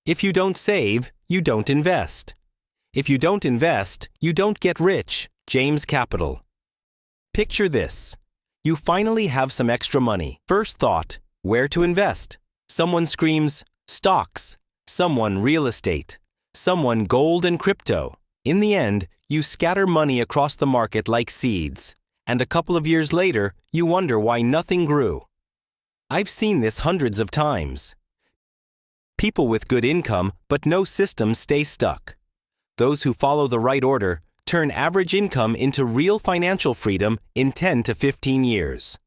If you don't save, you don't invest. If you don't invest, you don't get rich. James Capital. Picture this. You finally have some extra money. First thought, where to invest? Someone screams, stocks. Someone real estate. Someone gold and crypto. In the end, you scatter money across the market like seeds. And a couple of years later, you wonder why nothing grew. I've seen this hundreds of times. People with good income but no system stay stuck. Those who follow the right order turn average income into real financial freedom in 10 to 15 years.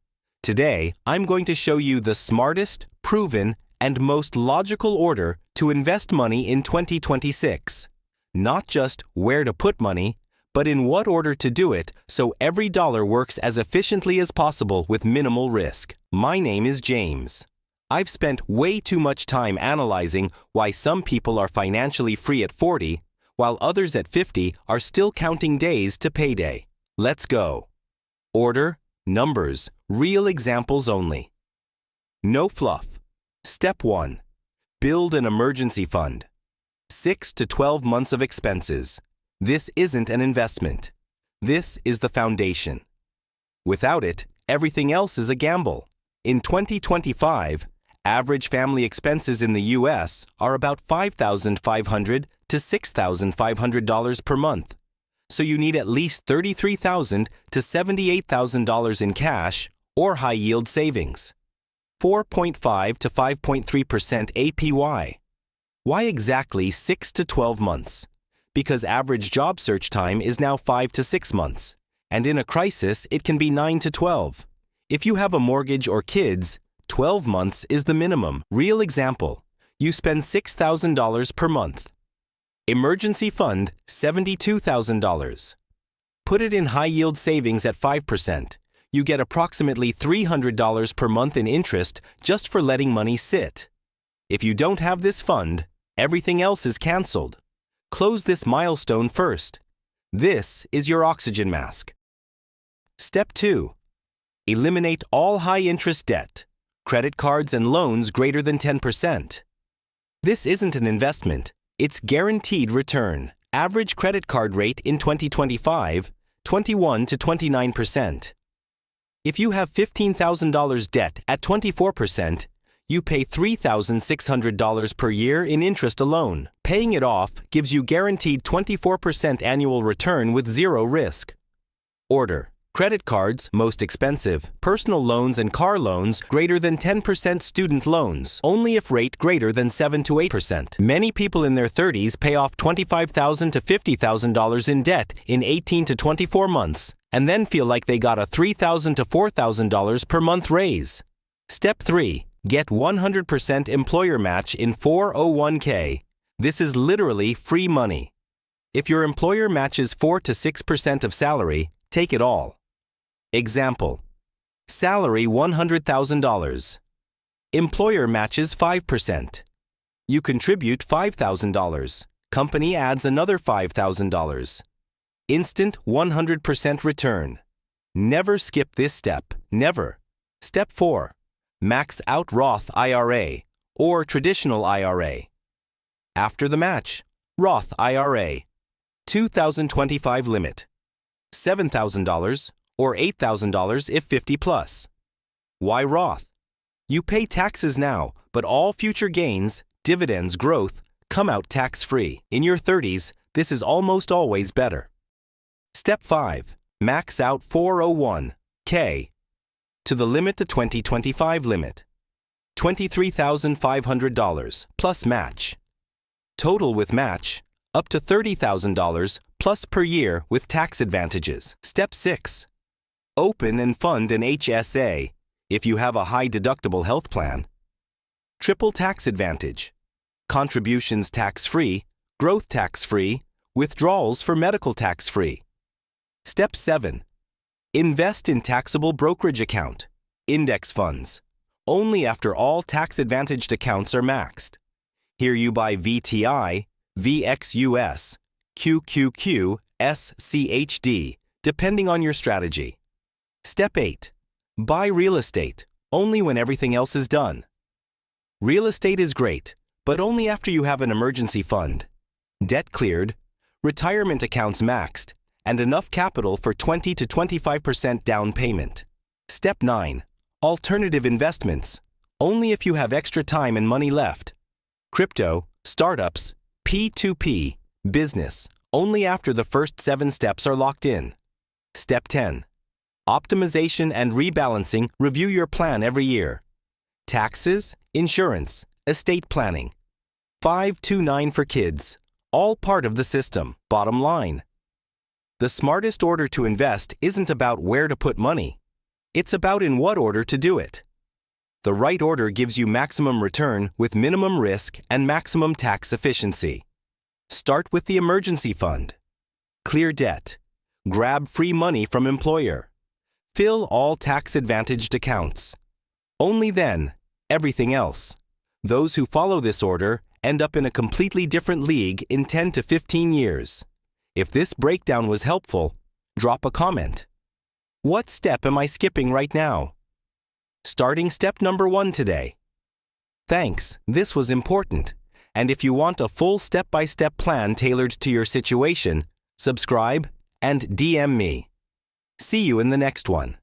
Today, I'm going to show you the smartest, proven, and most logical order to invest money in 2026. Not just where to put money, but in what order to do it so every dollar works as efficiently as possible with minimal risk. My name is James. I've spent way too much time analyzing why some people are financially free at 40, while others at 50 are still counting days to payday. Let's go. Order, numbers, real examples only. No fluff. Step 1. Build an emergency fund. 6 to 12 months of expenses. This isn't an investment. This is the foundation. Without it, everything else is a gamble. In 2025, average family expenses in the U.S. are about $5,500 to $6,500 per month. So you need at least $33,000 to $78,000 in cash or high-yield savings. 4.5 to 5.3% APY. Why exactly 6 to 12 months? Because average job search time is now 5 to 6 months, and in a crisis it can be 9 to 12. If you have a mortgage or kids, 12 months is the minimum. Real example, you spend $6,000 per month. Emergency fund, $72,000. Put it in high-yield savings at 5%. You get approximately $300 per month in interest just for letting money sit. If you don't have this fund, everything else is canceled. Close this milestone first. This is your oxygen mask. Step 2. Eliminate all high-interest debt. Credit cards and loans greater than 10%. This isn't an investment. It's guaranteed return. Average credit card rate in 2025, 21 to 29%. If you have $15,000 debt at 24%, you pay $3,600 per year in interest alone. Paying it off gives you guaranteed 24% annual return with zero risk. Order. Credit cards, most expensive. Personal loans and car loans, greater than 10%. Student loans, only if rate greater than 7 to 8%. Many people in their 30s pay off $25,000 to $50,000 in debt in 18 to 24 months, and then feel like they got a $3,000 to $4,000 per month raise. Step 3. Get 100% employer match in 401k. This is literally free money. If your employer matches 4 to 6% of salary, take it all. Example. Salary $100,000. Employer matches 5%. You contribute $5,000. Company adds another $5,000. Instant 100% return. Never skip this step. Never. Step 4. Max out Roth IRA or traditional IRA. After the match, Roth IRA. 2025 limit. $7,000 or $8,000 if 50 plus. Why Roth? You pay taxes now, but all future gains, dividends, growth, come out tax-free. In your 30s, this is almost always better. Step 5. Max out 401k. To the limit, the 2025 limit. $23,500 plus match. Total with match, up to $30,000 plus per year with tax advantages. Step 6. Open and fund an HSA if you have a high deductible health plan. Triple tax advantage. Contributions tax-free, growth tax-free, withdrawals for medical tax-free. Step 7. Invest in taxable brokerage account, index funds, only after all tax-advantaged accounts are maxed. Here you buy VTI, VXUS, QQQ, SCHD, depending on your strategy. Step 8. Buy real estate, only when everything else is done. Real estate is great, but only after you have an emergency fund, debt cleared, retirement accounts maxed, and enough capital for 20 to 25% down payment. Step 9. Alternative investments. Only if you have extra time and money left. Crypto, startups, P2P, business. Only after the first 7 steps are locked in. Step 10. Optimization and rebalancing. Review your plan every year. Taxes, insurance, estate planning. 529 for kids. All part of the system. Bottom line. The smartest order to invest isn't about where to put money. It's about in what order to do it. The right order gives you maximum return with minimum risk and maximum tax efficiency. Start with the emergency fund. Clear debt. Grab free money from employer. Fill all tax-advantaged accounts. Only then, everything else. Those who follow this order end up in a completely different league in 10 to 15 years. If this breakdown was helpful, drop a comment. What step am I skipping right now? Starting step number 1 today. Thanks, this was important. And if you want a full step-by-step plan tailored to your situation, subscribe and DM me. See you in the next one.